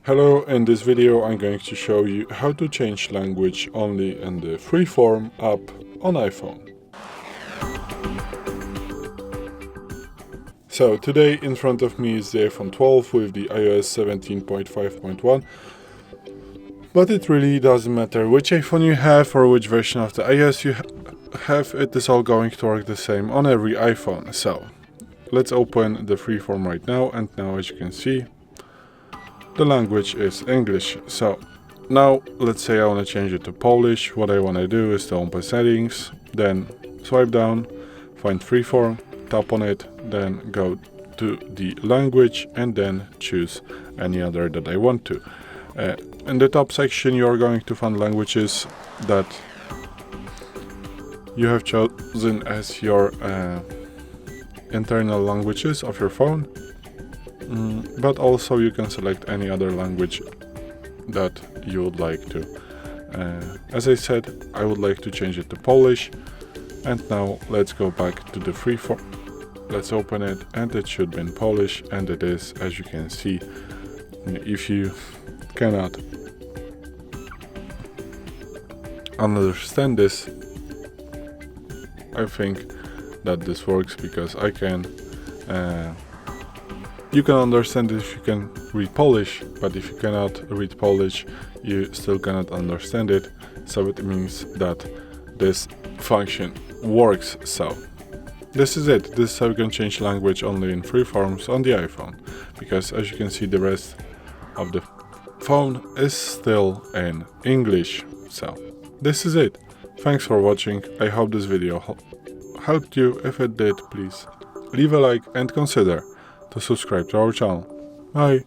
Hello, in this video I'm going to show you how to change language only in the FreeForm app on iPhone. So today in front of me is the iPhone 12 with the iOS 17.5.1, but it really doesn't matter which iPhone you have or which version of the iOS you have, it is all going to work the same on every iPhone. So let's open the FreeForm right now, and now as you can see, the language is English. So now let's say I want to change it to Polish. What I want to do is to open settings, then swipe down, find FreeForm, tap on it, then go to the language and then choose any other that I want to. In the top section you are going to find languages that you have chosen as your internal languages of your phone. But also you can select any other language that you would like to. As I said, I would like to change it to Polish. And now let's go back to the FreeForm. Let's open it, and it should be in Polish, and it is, as you can see. If you cannot understand this, I think that this works because I can you can understand it if you can read Polish, but if you cannot read Polish, you still cannot understand it. So it means that this function works. So this is it. This is how you can change language only in FreeForms on the iPhone, because as you can see, the rest of the phone is still in English. So this is it. Thanks for watching. I hope this video helped you. If it did, please leave a like and consider to subscribe to our channel. Bye!